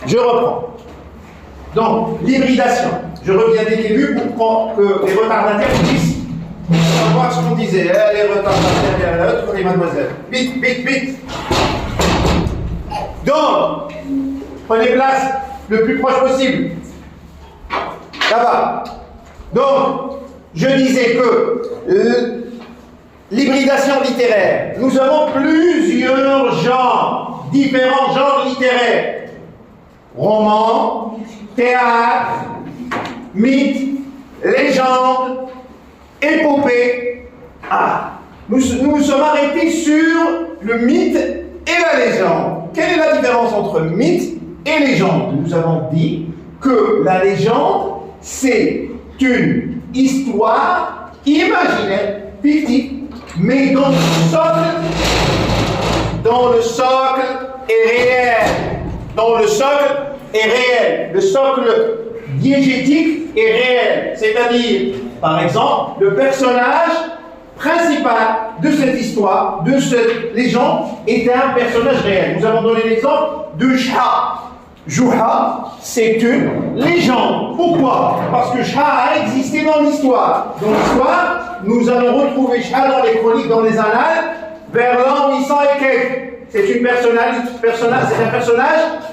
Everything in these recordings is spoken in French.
Je reprends. Donc, l'hybridation. Je reviens dès le début pour que les retardataires puissent savoir ce qu'on disait. Les retardataires, les mademoiselles. Vite, vite, vite. Donc, prenez place le plus proche possible. Là-bas. Donc, je disais que l'hybridation littéraire, nous avons plusieurs genres, différents genres littéraires. Roman, théâtre, mythe, légende, épopée. Nous nous sommes arrêtés sur le mythe et la légende. Quelle est la différence entre mythe et légende? Nous avons dit que la légende, c'est une histoire imaginaire, fictive, mais dont le socle est réel. Dont le socle est réel. Le socle diégétique est réel. C'est-à-dire, par exemple, le personnage principal de cette histoire, de cette légende, est un personnage réel. Nous avons donné l'exemple de Shah. Juha, c'est une légende. Pourquoi? Parce que Shah a existé dans l'histoire. Dans l'histoire, nous allons retrouver Shah dans les chroniques, dans les annales, vers l'an 800 et quelques. C'est un personnage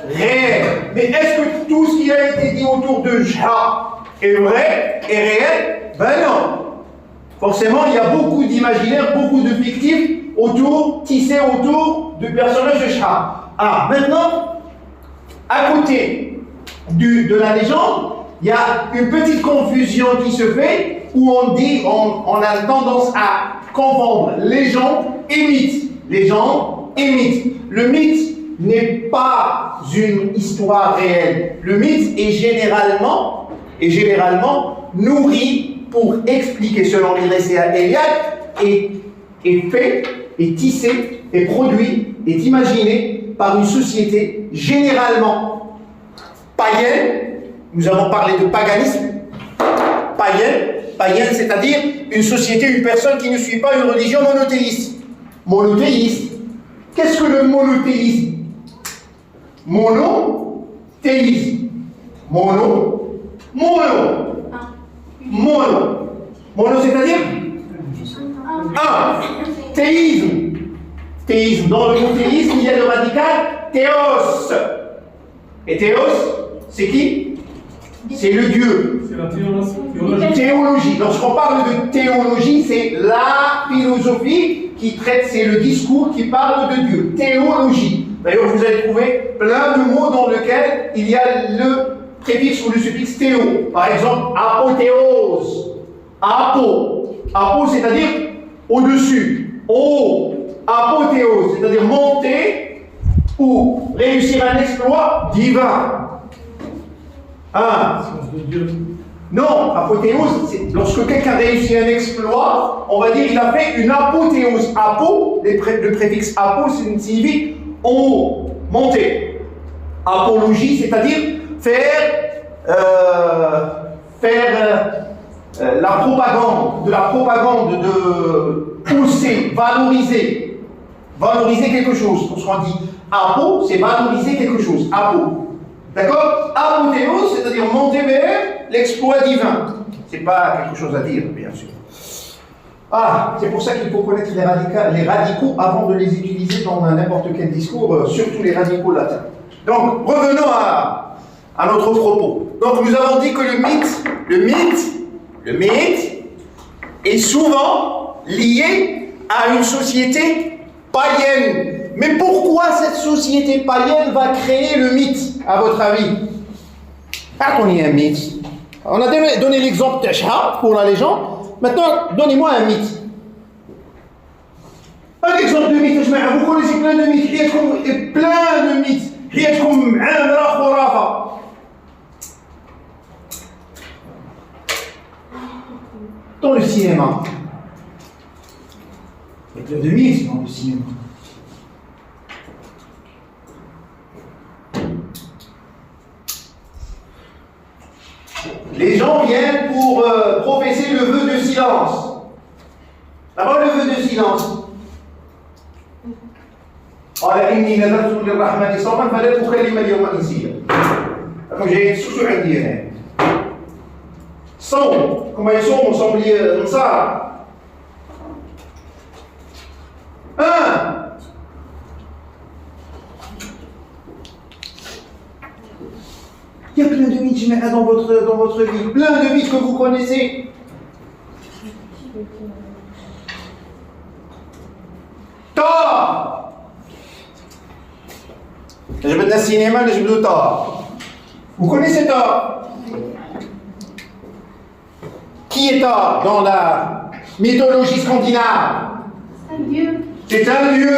réel. Mais est-ce que tout ce qui a été dit autour de Shah est vrai, est réel? Ben non. Forcément, il y a beaucoup d'imaginaire, beaucoup de fictifs tissés autour du personnage de Shah. Maintenant, à côté de la légende, il y a une petite confusion qui se fait où on a tendance à confondre légende et mythe. Légende et mythe. Le mythe n'est pas une histoire réelle. Le mythe est généralement nourri pour expliquer, selon les récits Eliade, est fait, est tissé, est produit, est imaginé par une société généralement païenne. Nous avons parlé de paganisme. Païenne, c'est-à-dire une société, une personne qui ne suit pas une religion monothéiste. Monothéiste. Qu'est-ce que le monothéisme? Monothéisme. Mono, c'est-à-dire un. Théisme. Dans le mot théisme, il y a le radical théos. Et théos, c'est qui? C'est le Dieu. C'est la théologie. Lorsqu'on parle de théologie, c'est la philosophie qui traite, c'est le discours qui parle de Dieu. Théologie. D'ailleurs, vous allez trouver plein de mots dans lesquels il y a le préfixe ou le suffixe théo. Par exemple, apothéose. Apo, c'est-à-dire au-dessus. Apothéose, c'est-à-dire monter ou réussir un exploit divin. Non, apothéose, c'est lorsque quelqu'un réussit un exploit, on va dire qu'il a fait une apothéose. Apo, le préfixe apo signifie haut, monter. Apologie, c'est-à-dire faire la propagande, de pousser, valoriser quelque chose. Lorsqu'on dit apo, c'est valoriser quelque chose. Apo. D'accord? Apothéose, c'est-à-dire monter vers l'exploit divin. C'est pas quelque chose à dire, bien sûr. C'est pour ça qu'il faut connaître les radicaux avant de les utiliser dans n'importe quel discours, surtout les radicaux latins. Donc, revenons à notre propos. Donc, nous avons dit que le mythe est souvent lié à une société païenne. Mais pourquoi cette société païenne va créer le mythe, à votre avis? Quand il y a un mythe, on a donné l'exemple de Shah pour la légende. Maintenant, donnez-moi un mythe. Un exemple de mythe, vous connaissez plein de mythes. Dans le cinéma, il y a plein de mythes dans le cinéma. Les gens viennent pour professer le vœu de silence. D'abord le vœu de silence. قال إني نذرت للرحمن صوما فلا أكلم اليوم إنسيا. comme j'ai sous un DNA. Son, comment ils sont, on semble comme ça. Un. Il y a plein de mythes dans votre vie, plein de mythes que vous connaissez. Thor. Je vais le cinéma, je vais Thor. Vous connaissez Thor? Qui est Thor dans la mythologie scandinave? Un dieu. C'est un dieu.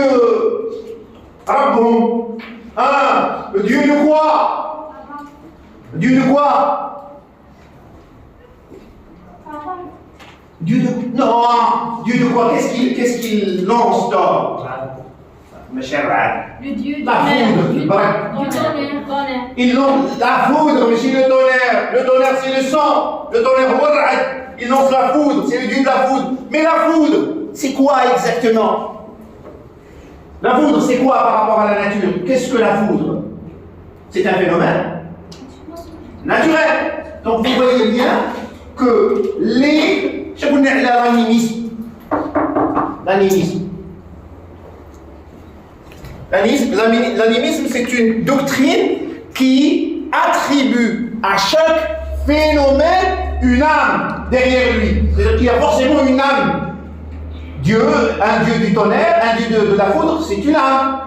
Ah bon? Le dieu de quoi? Le dieu de quoi? Dieu de... Non, Dieu de quoi? Qu'est-ce qu'il lance Thor? Le dieu la foudre. du tonnerre. Il lance la foudre, mais c'est le tonnerre. Le tonnerre, c'est le sang. Le tonnerre, il lance la foudre. C'est le dieu de la foudre. Mais la foudre, c'est quoi exactement? La foudre, c'est quoi par rapport à la nature? Qu'est-ce que la foudre? C'est un phénomène naturel. Donc vous voyez bien que l'animisme, c'est une doctrine qui attribue à chaque phénomène une âme derrière lui. C'est-à-dire qu'il y a forcément une âme. Dieu, un dieu du tonnerre, un dieu de la foudre, c'est une âme.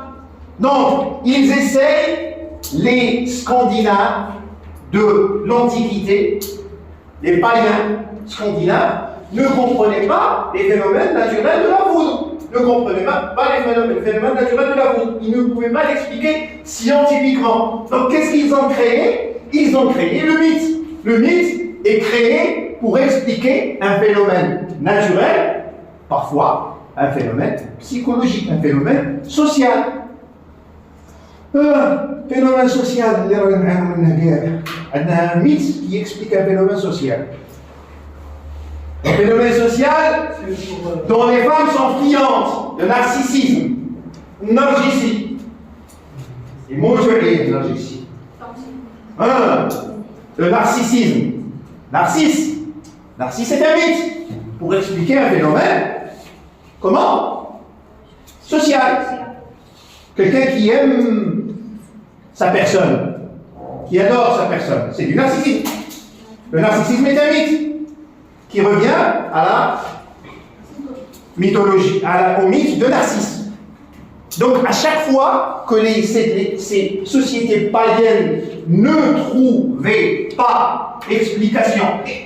Donc, ils essayent, les Scandinaves de l'Antiquité, les païens scandinaves, ne comprenaient pas les phénomènes naturels de la foudre. Ne comprenaient pas les phénomènes naturels de la foudre. Ils ne pouvaient pas l'expliquer scientifiquement. Donc qu'est-ce qu'ils ont créé? Ils ont créé le mythe. Le mythe est créé pour expliquer un phénomène naturel, parfois un phénomène psychologique, un phénomène social. Phénomène social, il y a un mythe qui explique un phénomène social. Le phénomène social dont les femmes sont friandes, le narcissisme, narcissie. Et moi je vais dire narcissie. Le narcissisme. Narcisse est un mythe pour expliquer un phénomène. Comment? Social. Quelqu'un qui aime sa personne, qui adore sa personne, c'est du narcissisme. Le narcissisme est un mythe qui revient à la mythologie, au mythe de Narcisse. Donc, à chaque fois que ces sociétés païennes ne trouvaient pas explication,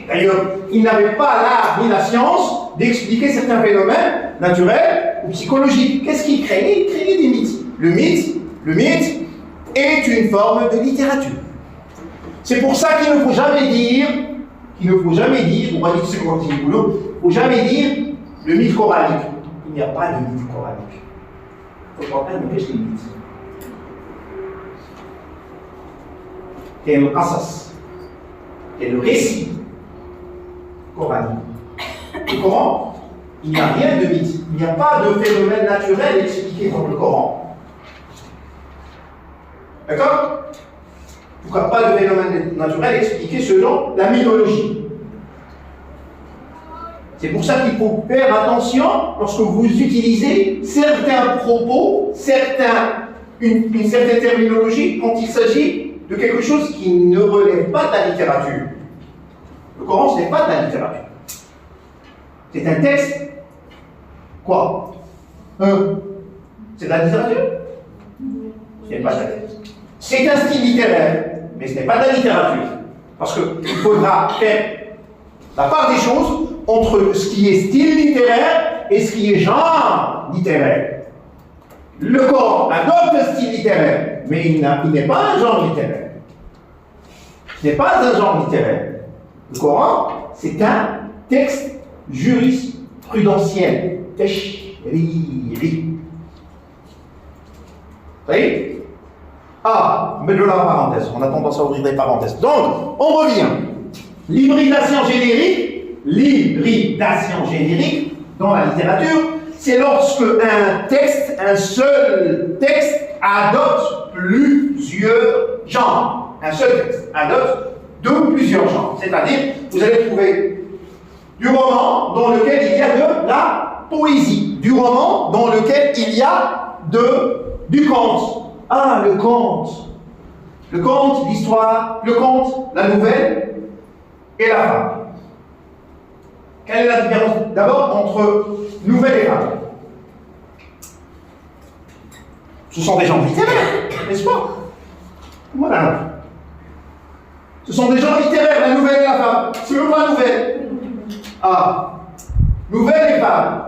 d'ailleurs, ils n'avaient pas l'art ni la science d'expliquer certains phénomènes naturels ou psychologiques. Qu'est-ce qu'ils créaient? Ils créaient des mythes. Le mythe est une forme de littérature. C'est pour ça qu'il ne faut jamais dire, on va dire c'est comme il ne faut jamais dire le mythe coranique. Il n'y a pas de mythe coranique. Il faut comprendre qu'est-ce que c'est le mythe. C'est le qasas, c'est le récit coranique. Le Coran, il n'y a rien de mythe. Il n'y a pas de phénomène naturel expliqué dans le Coran. D'accord? En tout cas, pas de phénomène naturel expliqué selon la mythologie. C'est pour ça qu'il faut faire attention lorsque vous utilisez certains propos, une certaine terminologie quand il s'agit de quelque chose qui ne relève pas de la littérature. Le Coran, ce n'est pas de la littérature. C'est un texte. Quoi? C'est de la littérature? Ce n'est pas de la littérature. C'est un style littéraire, mais ce n'est pas de la littérature. Parce qu'il faudra faire la part des choses entre ce qui est style littéraire et ce qui est genre littéraire. Le Coran adopte un style littéraire, mais il n'est pas un genre littéraire. Ce n'est pas un genre littéraire. Le Coran, c'est un texte jurisprudentiel. Vous voyez? Mettons la parenthèse. On a tendance à ouvrir des parenthèses. Donc, on revient. L'hybridation générique, dans la littérature, c'est lorsque un seul texte, adopte plusieurs genres. un seul texte, un autre de plusieurs genres. C'est-à-dire, vous allez trouver du roman dans lequel il y a de la poésie, du roman dans lequel il y a du conte. Ah, le conte. Le conte, l'histoire, le conte, la nouvelle et la fable. Quelle est la différence d'abord entre nouvelle et fable? Ce sont des gens littéraires, n'est-ce pas? Voilà. Ce sont des gens littéraires, la nouvelle et la fable. Selon la nouvelle. Ah, nouvelle et fable.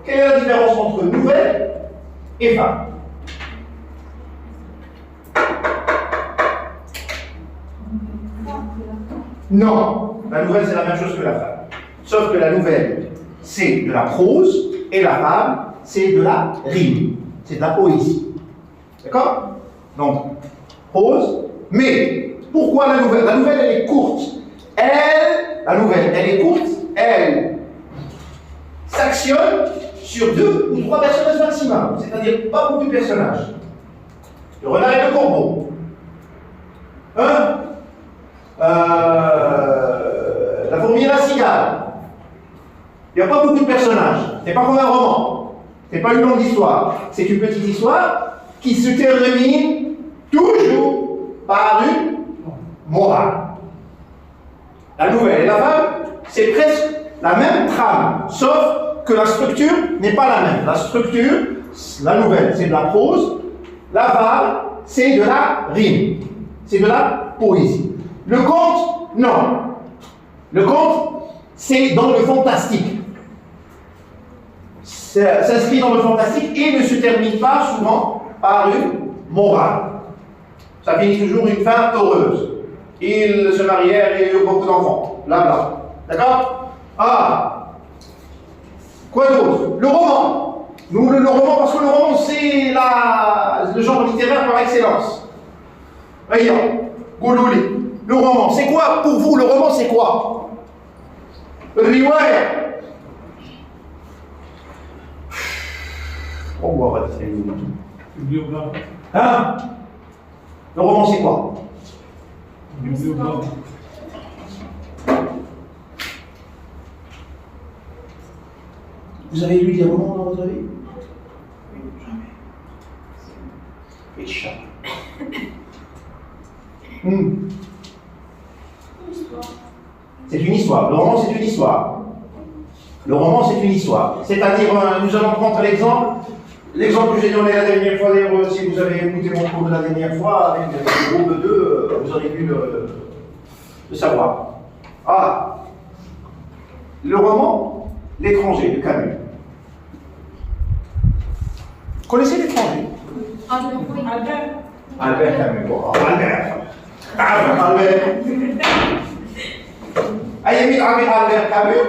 Quelle est la différence entre nouvelle et fable? Non, la nouvelle c'est la même chose que la fable. Sauf que la nouvelle c'est de la prose et la fable c'est de la rime. C'est de la poésie. D'accord? Donc, prose. Mais, pourquoi la nouvelle? La nouvelle, elle est courte. La nouvelle, elle est courte. Elle s'actionne sur 2 ou 3 personnages maximum. C'est-à-dire pas beaucoup de personnages. Le renard et le corbeau. La fourmi et la cigale. Il n'y a pas beaucoup de personnages. C'est pas comme un roman. C'est pas une longue histoire. C'est une petite histoire qui se termine toujours par une morale. La nouvelle et la fable, c'est presque la même trame, sauf que la structure n'est pas la même. La structure, la nouvelle, c'est de la prose. La fable, c'est de la rime. C'est de la poésie. Le conte, non. Le conte, c'est dans le fantastique. Ça s'inscrit dans le fantastique et ne se termine pas souvent par une morale. Ça finit toujours une fin heureuse. Ils se marièrent et eurent beaucoup d'enfants. Là. D'accord? Ah. Quoi d'autre? Le roman. Nous, le roman, parce que le roman, c'est le genre littéraire par excellence. Voyons, Goulouli. Le roman, c'est quoi pour vous? Le roman, c'est quoi? Le riwaya. On voit pas de hein? Le roman, c'est quoi? Vous avez lu des romans dans votre vie? Jamais. Et jamais. C'est une histoire. Le roman, c'est une histoire. Le roman, c'est une histoire. C'est-à-dire, nous allons prendre l'exemple que j'ai donné la dernière fois. D'ailleurs, si vous avez écouté mon cours de la dernière fois, avec le groupe 2, vous aurez pu le savoir. Ah, le roman, L'étranger, de Camus. Vous connaissez L'étranger? Albert Camus. Bon, Albert. Albert Camus,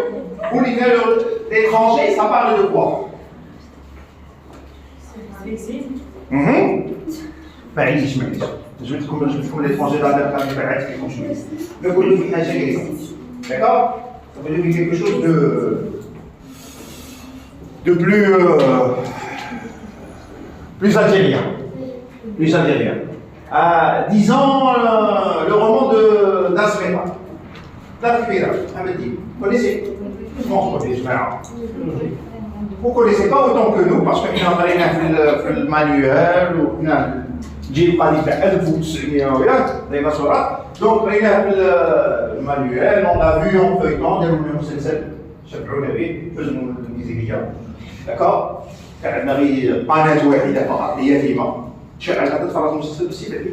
vous lisez L'étranger, ça parle de quoi? معليش جبت لكم l'étranger d'Albert Camus بعثت لكم شويه نقول له في Algérie. D'accord? Ça veut dire quelque chose de plus algérien. Plus algérien. Disons le roman d'Asmera. L'Akbira, Hamadi. Vous connaissez? Non, vous connaissez pas. Vous ne connaissez pas autant que nous parce qu'on a parlé dans le manuel ou dans le donc on a le manuel, on l'a vu en feuilletant, d'accord? قناة واحدة فقط هي فيما شغل تتفرج المسلسل بس يبعد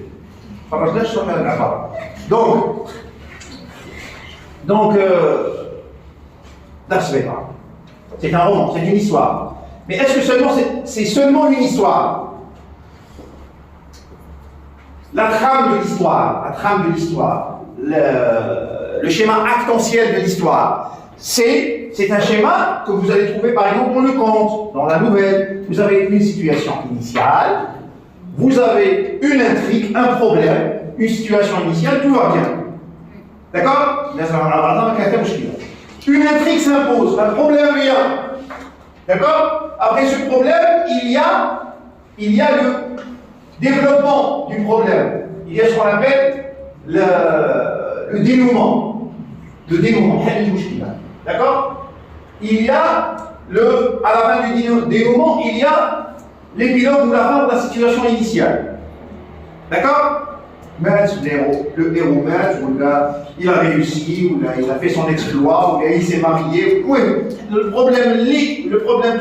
فرجناش شنو هذا العبارة donc d'Asmera. C'est un roman, c'est une histoire. Mais est-ce que c'est seulement une histoire? La trame de l'histoire, le schéma actentiel de l'histoire, c'est un schéma que vous allez trouver par exemple dans le conte, dans la nouvelle. Vous avez une situation initiale, vous avez une intrigue, un problème, une situation initiale, tout va bien. D'accord? Une intrigue s'impose, un problème vient. D'accord? Après ce problème, il y a le développement du problème. Il y a ce qu'on appelle le dénouement. Le dénouement. D'accord? Il y a à la fin du dénouement, il y a l'épilogue ou la fin de la situation initiale. D'accord? Le héros meurt, ou il a réussi, ou il a fait son exploit, ou il s'est marié. Oui, le problème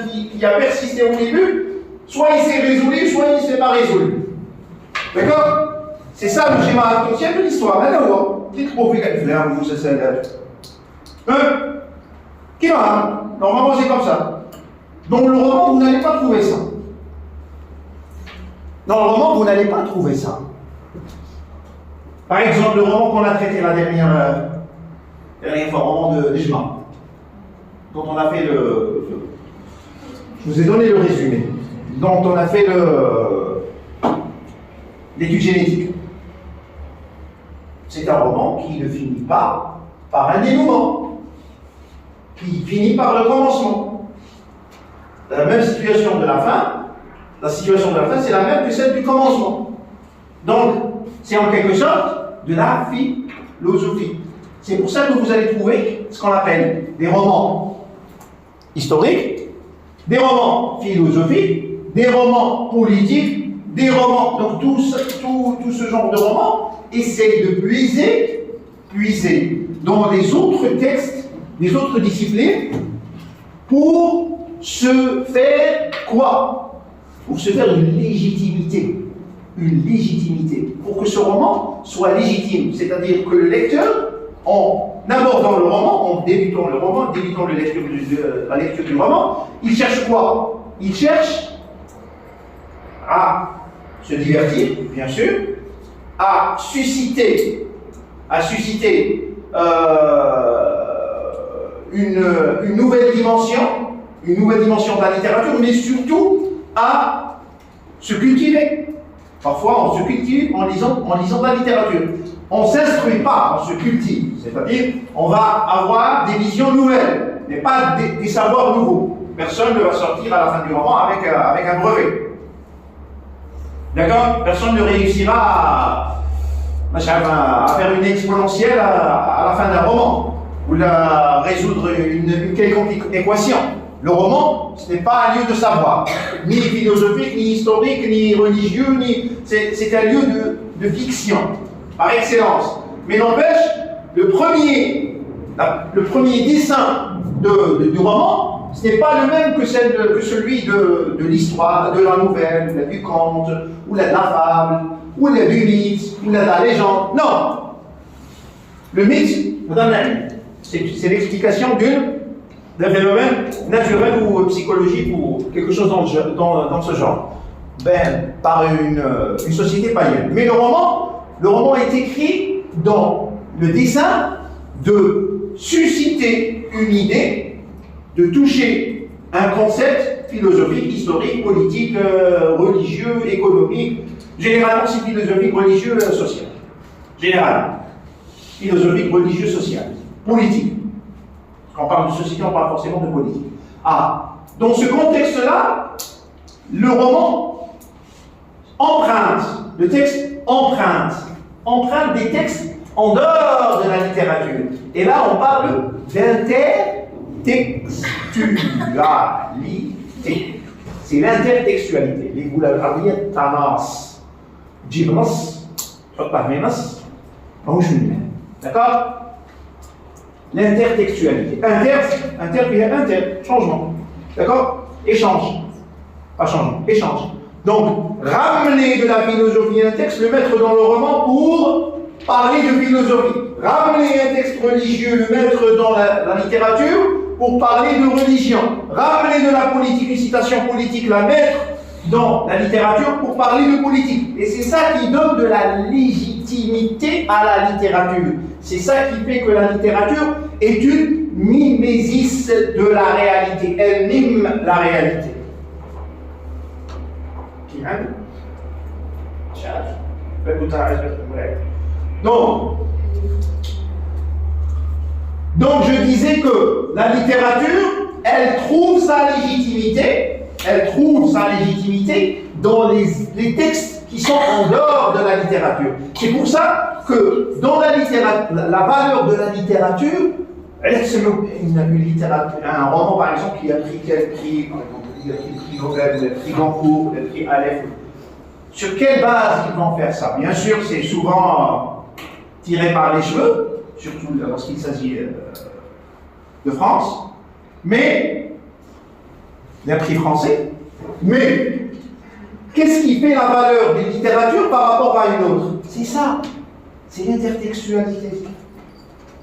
qui a persisté au début, soit il s'est résolu, soit il ne s'est pas résolu. D'accord? C'est ça le schéma archétype de l'histoire. Qu'est-ce qu'on fait quand vous Qui va? Normalement, c'est comme ça. Dans le roman, vous n'allez pas trouver ça. Dans le roman, vous n'allez pas trouver ça. Par exemple, le roman qu'on a traité la dernière fois, le roman de Jma, dont on a fait je vous ai donné le résumé, dont on a fait l'étude génétique. C'est un roman qui ne finit pas par un dénouement, qui finit par le commencement. La même situation de la fin, c'est la même que celle du commencement. Donc, c'est en quelque sorte de la philosophie. C'est pour ça que vous allez trouver ce qu'on appelle des romans historiques, des romans philosophiques, des romans politiques, des romans. Donc tout ce genre de romans essaye de puiser dans les autres textes, les autres disciplines, pour se faire quoi? Pour se faire une légitimité. Une légitimité. Pour que ce roman soit légitime. C'est-à-dire que le lecteur, en abordant le roman, en débutant la lecture du roman, il cherche quoi? Il cherche à se divertir, bien sûr, à susciter une nouvelle dimension de la littérature, mais surtout à se cultiver. Parfois, on se cultive en lisant de la littérature. On ne s'instruit pas, on se cultive. C'est-à-dire, on va avoir des visions nouvelles, mais pas des savoirs nouveaux. Personne ne va sortir à la fin du roman avec un brevet. D'accord? Personne ne réussira à faire une exponentielle à la fin d'un roman, ou à résoudre une quelconque équation. Le roman, ce n'est pas un lieu de savoir, ni philosophique, ni historique, ni religieux, c'est un lieu de fiction, par excellence. Mais n'empêche, le premier dessin du roman, ce n'est pas le même que celui de l'histoire, de la nouvelle, du conte, ou de la fable, ou du mythe, ou de la légende. Non! Le mythe, c'est l'explication d'un phénomène naturel ou psychologique ou quelque chose dans ce genre, par une société païenne. Mais le roman est écrit dans le dessein de susciter une idée, de toucher un concept philosophique, historique, politique, religieux, économique. Généralement, c'est philosophique, religieux, social. Généralement. Philosophique, religieux, social. Politique. Quand on parle de société, on parle forcément de politique. Dans ce contexte-là, le roman le texte emprunte des textes en dehors de la littérature. Et là, on parle d'intertextualité. C'est l'intertextualité. Les boules arabiennes, tanas, jibnas, fatahmenas, d'accord? L'intertextualité. Changement. D'accord? Échange. Pas changement, échange. Donc, ramener de la philosophie à un texte, le mettre dans le roman pour parler de philosophie. Ramener un texte religieux, le mettre dans la littérature pour parler de religion. Ramener de la politique, une citation politique, la mettre dans la littérature pour parler de politique. Et c'est ça qui donne de la légitimité à la littérature. C'est ça qui fait que la littérature est une mimésis de la réalité. Elle mime la réalité. Donc je disais que la littérature, elle trouve sa légitimité dans les textes qui sont en dehors de la littérature. C'est pour ça que dans la littérature, la valeur de la littérature, une littérature, un roman par exemple qui a pris quel prix, par exemple, il a pris le prix Nobel, le prix Goncourt, le prix Aleph. Sur quelle base ils vont faire ça? Bien sûr, c'est souvent tiré par les cheveux, surtout lorsqu'il s'agit de France, mais d'un prix français. Mais qu'est-ce qui fait la valeur d'une littérature par rapport à une autre? C'est ça, c'est l'intertextualité.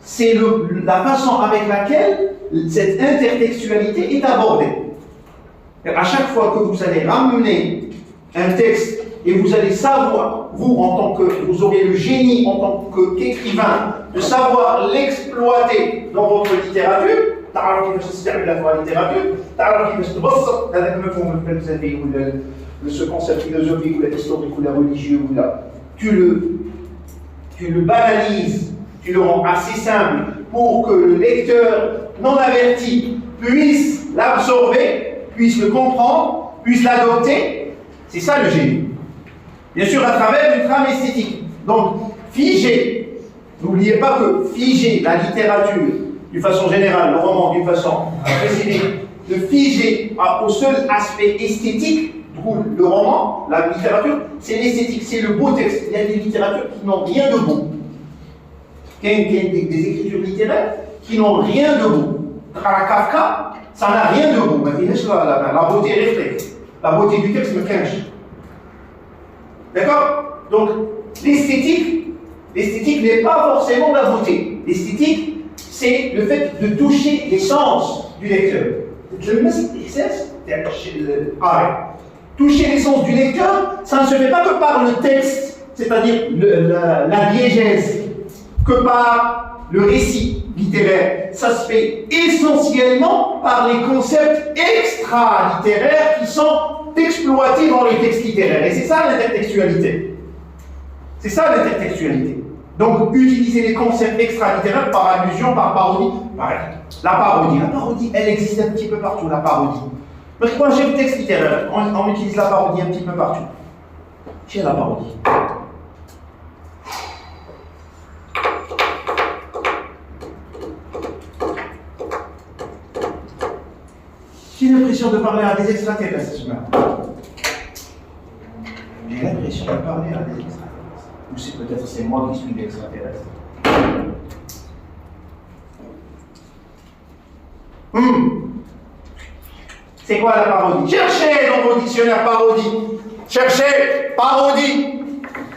C'est la façon avec laquelle cette intertextualité est abordée. Et à chaque fois que vous allez ramener un texte et vous allez savoir, vous en tant que, vous aurez le génie en tant qu'écrivain de savoir l'exploiter dans votre littérature. تعرف كيفاش تستعملها في الليتيراتور، تعرف كيفاش تبسط هذاك المفهوم الفلسفي ولا ce concept philosophique ou la historique ou la religieux ou là, tu le banalises, tu le rends assez simple pour que le lecteur non averti puisse l'absorber, puisse le comprendre, puisse l'adopter. C'est ça le génie. Bien sûr, à travers une trame esthétique. Donc, figer, n'oubliez pas que figer la littérature, d'une façon générale, le roman d'une façon précise, de figer au seul aspect esthétique, le roman, la littérature, c'est l'esthétique, c'est le beau texte. Il y a des littératures qui n'ont rien de beau. Il y a des écritures littéraires qui n'ont rien de beau. Kafka, ça n'a rien de beau. La beauté reflète. La beauté du texte me cache. D'accord? Donc, l'esthétique n'est pas forcément la beauté. L'esthétique, c'est le fait de toucher les sens du lecteur. Toucher les sens du lecteur, ça ne se fait pas que par le texte, c'est-à-dire la diégèse, que par le récit littéraire. Ça se fait essentiellement par les concepts extra-littéraires qui sont exploités dans les textes littéraires. Et c'est ça l'intertextualité. C'est ça l'intertextualité. Donc, utiliser les concepts extra-littéraires par allusion, par parodie. Pareil. La parodie, elle existe un petit peu partout, la parodie. Mais quand j'ai le texte littéraire, on utilise la parodie un petit peu partout. J'ai la parodie. J'ai l'impression de parler à des extraterrestres ce matin. J'ai l'impression de parler à des extraterrestres. Ou c'est peut-être c'est moi qui suis l'extraterrestre. C'est quoi la parodie? Cherchez dans vos dictionnaires parodie. Cherchez parodie.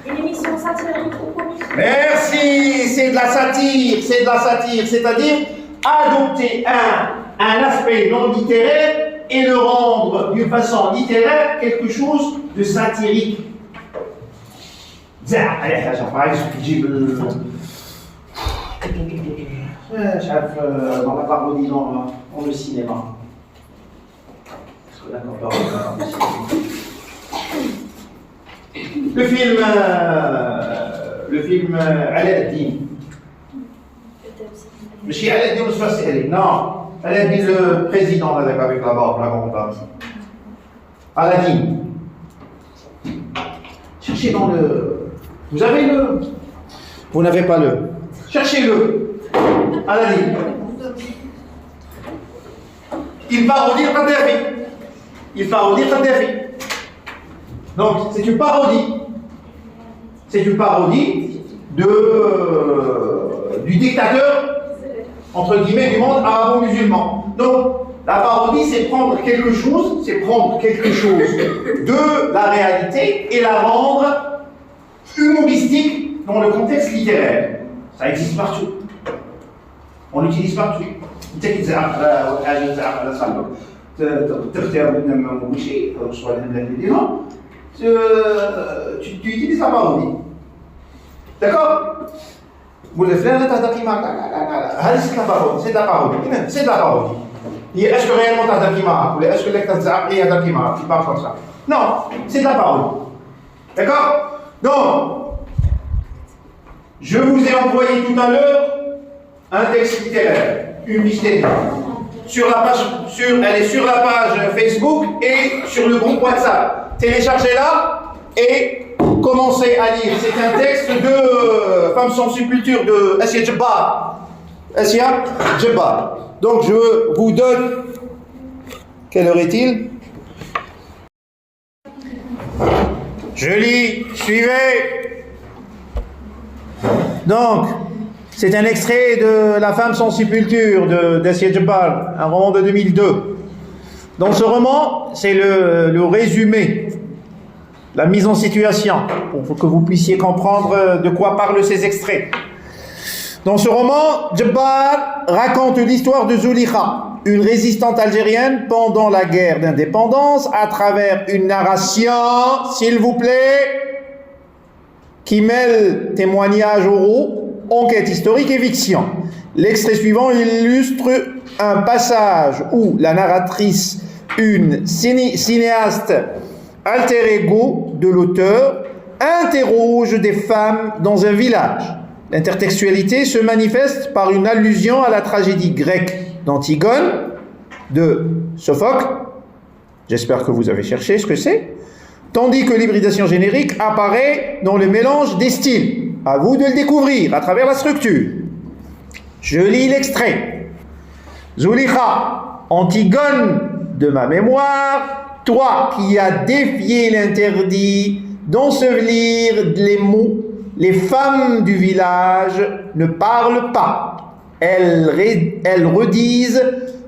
Une émission satirique ou comique. Merci, c'est de la satire, c'est-à-dire adopter un aspect non littéraire et le rendre d'une façon littéraire quelque chose de satirique. Par exemple, dans la parodie, dans le cinéma. Le film Aladdin. Monsieur Aladdin ou Sfasseli? Non. Aladdin, le président avec la barbe, la grande barbe. Aladdin. Cherchez dans le. Vous avez le. Vous n'avez pas le. Cherchez-le. Aladdin. Il parodie Kadhafi. Donc, c'est une parodie. C'est une parodie du dictateur, entre guillemets, du monde arabo-musulman. Donc, la parodie, c'est prendre quelque chose de la réalité et la rendre humoristique dans le contexte littéraire. Ça existe partout. On l'utilise partout. Tu utilises la parodie. D'accord? C'est de la parodie. Est-ce que réellement tu as ou est-ce que tu parles comme ça? Non, c'est de la parodie. D'accord? Donc, je vous ai envoyé tout à l'heure un texte littéraire, une fiche technique. Elle est sur la page Facebook et sur le groupe WhatsApp. Téléchargez-la et commencez à lire. C'est un texte de Femme sans sépulture de Assia Djebbar. Assia Djebbar. Donc je vous donne. Quelle heure est-il? Je lis, suivez. Donc, c'est un extrait de La femme sans sépulture d'Assia Djebbar, un roman de 2002. Dans ce roman, c'est le résumé, la mise en situation, pour que vous puissiez comprendre de quoi parlent ces extraits. Dans ce roman, Djebbar raconte l'histoire de Zulekha, une résistante algérienne pendant la guerre d'indépendance, à travers une narration, s'il vous plaît, qui mêle témoignages oraux, enquête historique et fiction. L'extrait suivant illustre un passage où la narratrice, une cinéaste alter ego de l'auteur, interroge des femmes dans un village. L'intertextualité se manifeste par une allusion à la tragédie grecque d'Antigone, de Sophocle. J'espère que vous avez cherché ce que c'est. Tandis que l'hybridation générique apparaît dans le mélange des styles. À vous de le découvrir à travers la structure. Je lis l'extrait. Zulekha, Antigone de ma mémoire, toi qui as défié l'interdit d'ensevelir les mots, les femmes du village ne parlent pas. Elles redisent,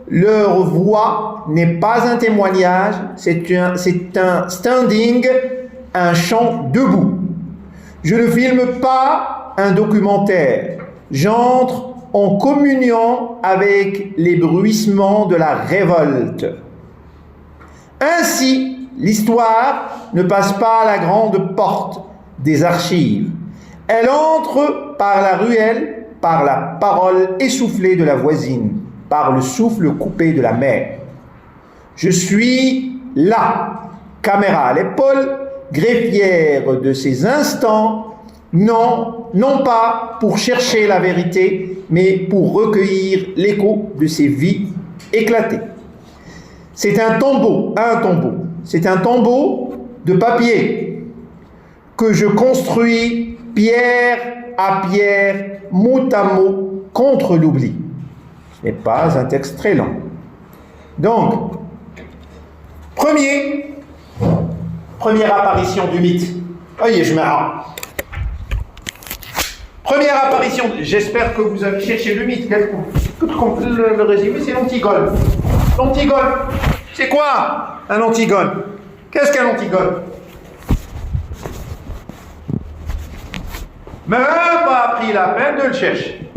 leur voix n'est pas un témoignage, c'est un standing, un chant debout. Je ne filme pas un documentaire, j'entre en communion avec les bruissements de la révolte. Ainsi, l'histoire ne passe pas à la grande porte des archives. Elle entre par la ruelle, par la parole essoufflée de la voisine, par le souffle coupé de la mère. Je suis là, caméra à l'épaule, greffière de ces instants, non pas pour chercher la vérité, mais pour recueillir l'écho de ces vies éclatées. C'est un tombeau de papier que je construis pierre à pierre, mot à mot, contre l'oubli. Ce n'est pas un texte très long. Donc, première apparition du mythe. Voyez, je m'arrête. Première apparition, j'espère que vous avez cherché le mythe. Le résumé, c'est l'Antigone. L'Antigone, c'est quoi un Antigone? Qu'est-ce qu'un Antigone? Même pas pris la peine de le chercher.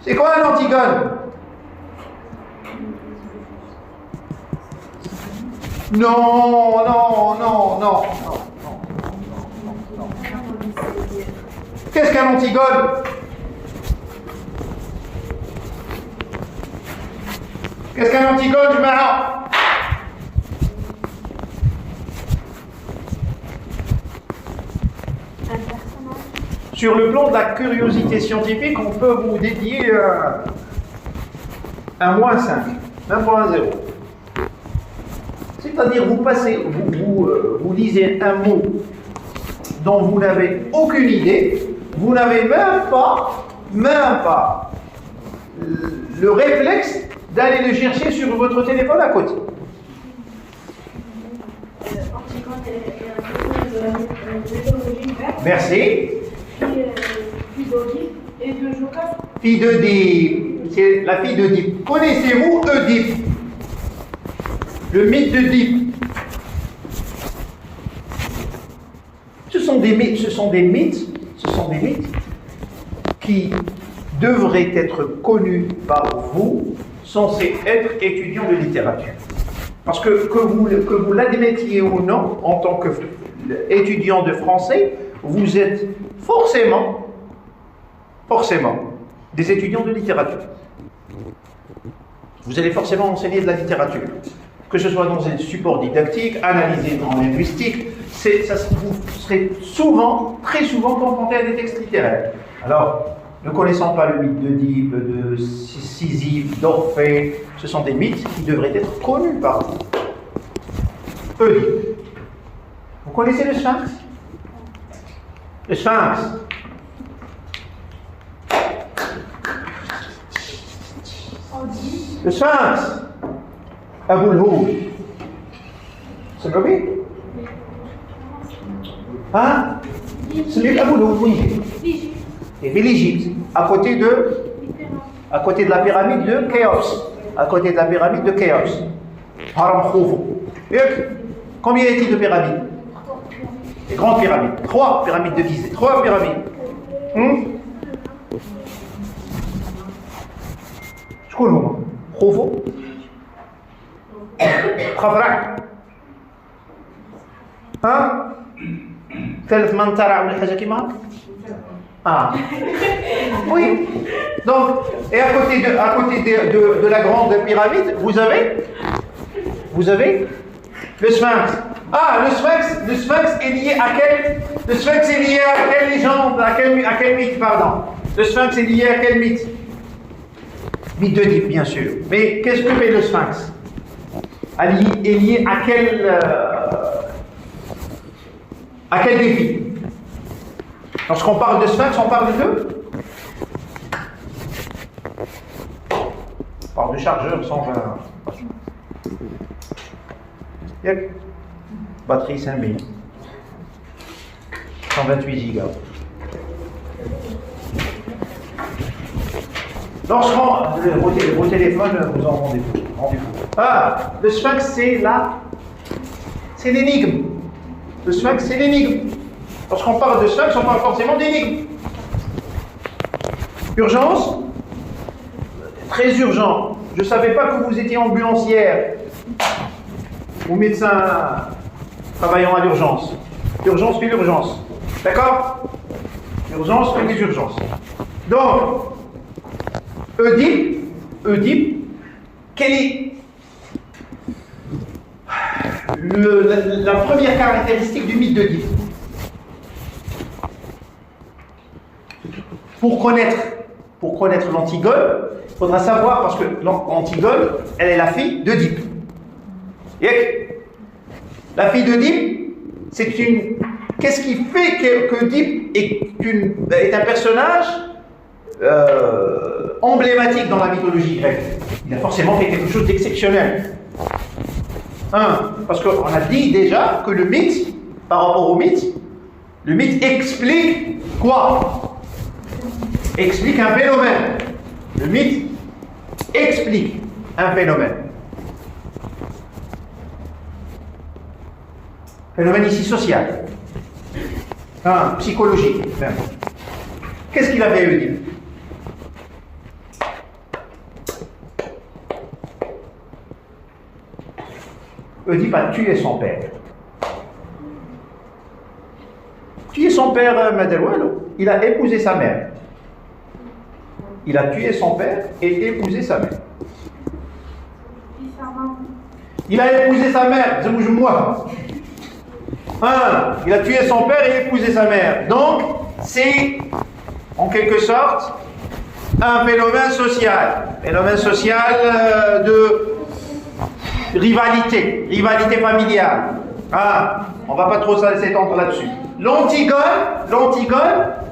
C'est quoi un Antigone? Non. Qu'est-ce qu'un Antigone? Qu'est-ce qu'un Antigone, je m'arrête. Sur le plan de la curiosité scientifique, on peut vous dédier un -5, même pas un 0. C'est-à-dire, vous lisez un mot dont vous n'avez aucune idée, vous n'avez même pas le réflexe d'aller le chercher sur votre téléphone à côté. Merci. Fille d'Oedipe et de Jocaste. Fille d'Oedipe, c'est la fille d'Oedipe. Connaissez-vous Oedipe? Le mythe d'Oedipe. Ce sont des mythes qui devraient être connus par vous, censés être étudiants de littérature. Parce que vous l'admettiez ou non, en tant qu'étudiant de français, vous êtes forcément des étudiants de littérature. Vous allez forcément enseigner de la littérature. Que ce soit dans un support didactique, analysé en linguistique, vous serez très souvent confronté à des textes littéraires. Alors, ne connaissant pas le mythe d'Oedipe, de Sisyphe, d'Orphée, ce sont des mythes qui devraient être connus par vous. Oedipe. Vous connaissez le Sphinx? Le sphinx. Le sphinx. Abu al-Hud. C'est le Gobi? Hein? C'est Abu al-Hud, oui. Et l'Égypte, à côté de la pyramide de Khéops. À côté de la pyramide de Khéops. Haram Khoufou. Combien y a-t-il de pyramides? Les grandes pyramides. 3 pyramides de Gizeh. 3 pyramides. شكون هما؟ خوفو؟ خفرع؟ ها؟ ثالث من ترى ولا حاجة كيما هاك؟ Oui. Donc, et à côté de la grande pyramide, vous avez le sphinx. Le sphinx est lié à quelle légende, à quel mythe, pardon. Le sphinx est lié à quel mythe? Mythe d'Oedipe, bien sûr. Mais qu'est-ce que fait le sphinx? Est lié à quel défi? Lorsqu'on parle de sphinx, on parle de chargeur 120. Batterie 5000. 128 gigas. Lorsqu'on vos téléphones vous en rendez vous. Le sphinx c'est l'énigme. Le sphinx c'est l'énigme. Lorsqu'on parle de sphinx, on parle forcément d'énigme. Urgence? Très urgent. Je ne savais pas que vous étiez ambulancière ou médecin travaillant à l'urgence. L'urgence fait l'urgence. D'accord? L'urgence fait les urgences. Donc, Oedipe, quelle est la première caractéristique du mythe d'Oedipe? Pour connaître l'Antigone, il faudra savoir, parce que l'Antigone, elle est la fille d'Oedipe. La fille d'Oedipe, c'est une... Qu'est-ce qui fait qu'Oedipe est un personnage emblématique dans la mythologie grecque? Il a forcément fait quelque chose d'exceptionnel. Parce qu'on a dit déjà que le mythe, par rapport au mythe, le mythe explique quoi? Explique un phénomène. Le mythe explique un phénomène. Phénomène ici social. Psychologique. Qu'est-ce qu'il avait Oedipe? Oedipe a tué son père. Tué son père, Maderouelo. Il a épousé sa mère. Il a tué son père et épousé sa mère. Il a épousé sa mère, moi. Il a tué son père et épousé sa mère. Donc, c'est en quelque sorte un phénomène social. Phénomène social de rivalité familiale. On ne va pas trop s'étendre là-dessus. L'Antigone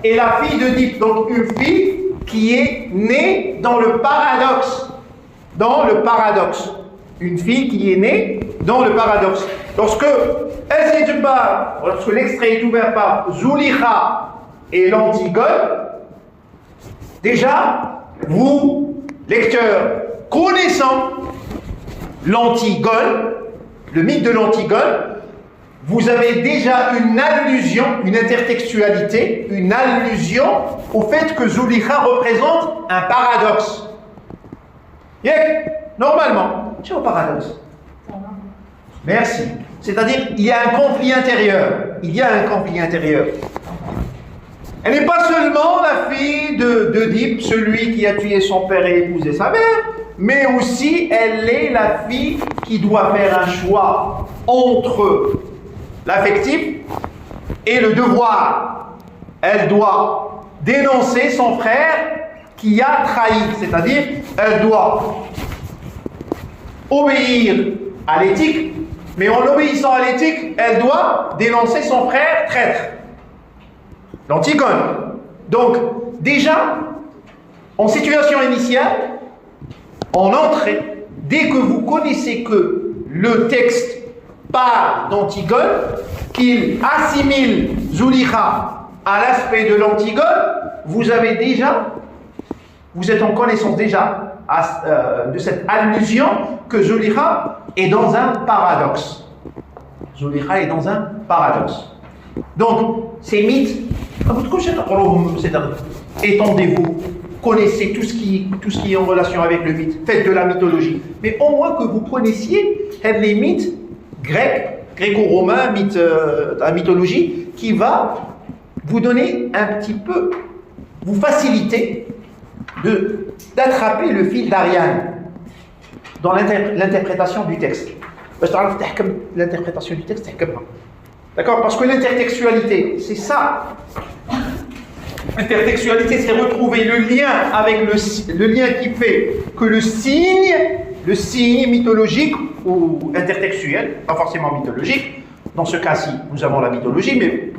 est la fille d'Oedipe, donc une fille qui est née dans le paradoxe. Une fille qui est née dans le paradoxe. Lorsque l'extrait est ouvert par Zulikha et l'Antigone, déjà, vous, lecteurs, connaissant l'Antigone, le mythe de l'Antigone, vous avez déjà une allusion, une intertextualité, une allusion au fait que Zulikha représente un paradoxe. Normalement, c'est un paradoxe. Merci. C'est-à-dire, il y a un conflit intérieur. Elle n'est pas seulement la fille d'Oedipe, celui qui a tué son père et épousé sa mère, mais aussi elle est la fille qui doit faire un choix entre l'affectif et le devoir. Elle doit dénoncer son frère qui a trahi, c'est-à-dire elle doit obéir à l'éthique, mais en obéissant à l'éthique, elle doit dénoncer son frère traître. l'Antigone. Donc, déjà, en situation initiale, en entrée, dès que vous connaissez que le texte parle d'Antigone, qu'il assimile Zulikha à l'aspect de l'Antigone, vous êtes en connaissance déjà de cette allusion que Zulikha est dans un paradoxe. Zulikha est dans un paradoxe. Donc, ces mythes, étendez-vous, connaissez tout ce qui est en relation avec le mythe, faites de la mythologie. Mais au moins que vous connaissiez les mythes grecs, gréco-romains, la mythologie, qui va vous donner un petit peu, vous faciliter d'attraper le fil d'Ariane dans l'interprétation du texte. L'interprétation du texte, c'est comme ça. D'accord? Parce que l'intertextualité, c'est ça. L'intertextualité, c'est retrouver le lien avec le lien qui fait que le signe mythologique ou intertextuel, pas forcément mythologique, dans ce cas-ci, nous avons la mythologie, mais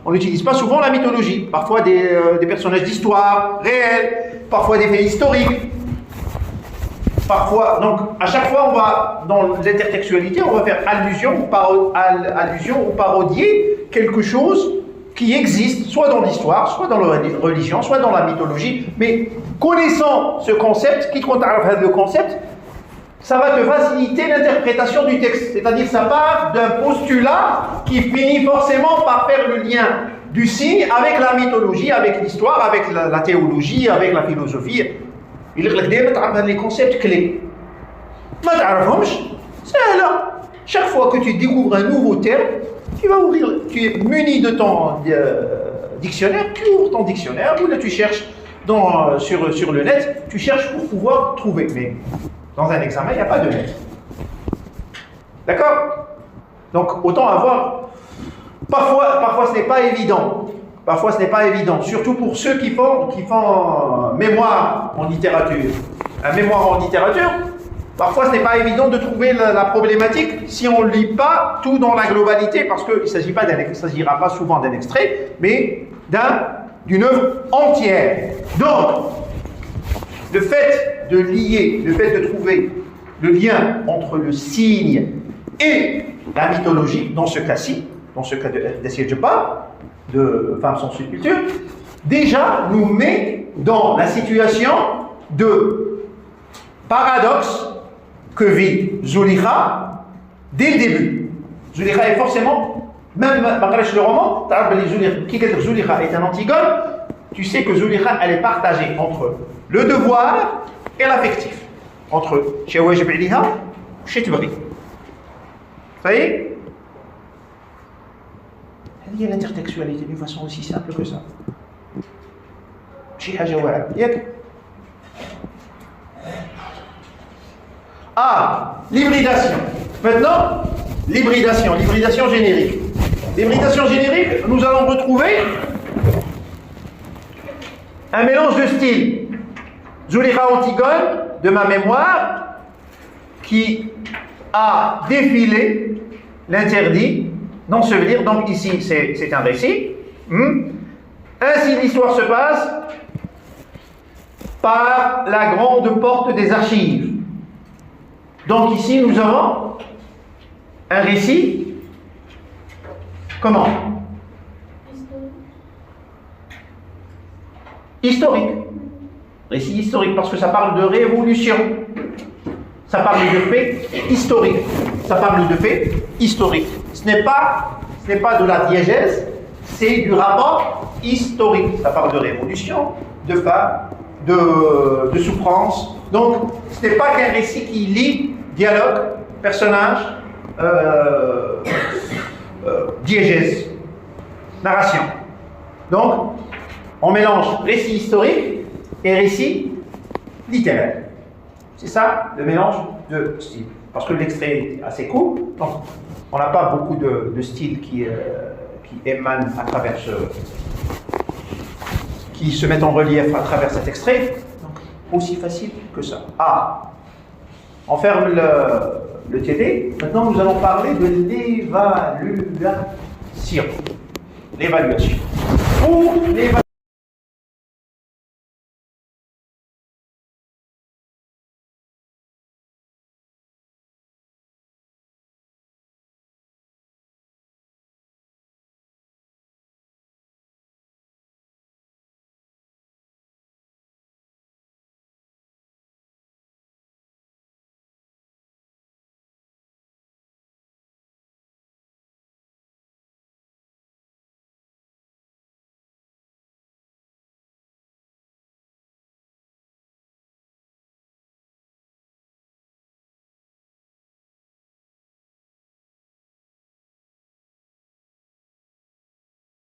on n'utilise pas souvent la mythologie. Parfois des personnages d'histoire réels, parfois des faits historiques. Parfois, donc à chaque fois, on va dans l'intertextualité, on va faire allusion ou parodier quelque chose qui existe, soit dans l'histoire, soit dans la religion, soit dans la mythologie. Mais connaissant ce concept, qui compte le concept, ça va te faciliter l'interprétation du texte. C'est-à-dire, ça part d'un postulat qui finit forcément par faire le lien du signe avec la mythologie, avec l'histoire, avec la théologie, avec la philosophie. Il y a les concepts clés. Chaque fois que tu découvres un nouveau terme, tu es muni de ton dictionnaire, tu ouvres ton dictionnaire, ou là tu cherches sur le net, tu cherches pour pouvoir trouver. Mais dans un examen, il n'y a pas de net. D'accord? Donc autant avoir. Parfois ce n'est pas évident. Parfois, ce n'est pas évident, surtout pour ceux qui font mémoire en littérature. Un mémoire en littérature, parfois, ce n'est pas évident de trouver la problématique si on ne lit pas tout dans la globalité, parce qu'il ne s'agira pas souvent d'un extrait, mais d'une œuvre entière. Donc, le fait de trouver le lien entre le signe et la mythologie, dans ce cas-ci, dans ce cas d'Essir Djebba, de Femmes sans sépulture, déjà nous met dans la situation de paradoxe que vit Zulikha dès le début. Zulikha est forcément, même le roman, qui dit que Zulikha est un Antigone, tu sais que Zulikha elle est partagée entre le devoir et l'affectif, entre Shawajib Aliha et Shitbri. Ça y est? Il y a l'intertextualité d'une façon aussi simple que ça. L'hybridation. Maintenant, l'hybridation générique. L'hybridation générique, nous allons retrouver un mélange de styles. Zulikha Antigone, de ma mémoire, qui a défilé l'interdit. Non, ça veut dire, donc ici, c'est un récit. Ainsi, l'histoire se passe par la grande porte des archives. Donc ici, nous avons un récit. Comment? Historique. Récit historique, parce que ça parle de révolution. Ça parle de faits historiques. Ça parle de faits historiques. Ce n'est pas de la diégèse, c'est du rapport historique. Ça parle de révolution, de femmes, de souffrance. Donc, ce n'est pas qu'un récit qui lie dialogue, personnage, diégèse, narration. Donc, on mélange récit historique et récit littéraire. C'est ça le mélange de styles. Parce que l'extrait est assez court, donc on n'a pas beaucoup de styles qui émanent à travers qui se mettent en relief à travers cet extrait. Donc, aussi facile que ça. On ferme le TD. Maintenant, nous allons parler de l'évaluation. L'évaluation. pour les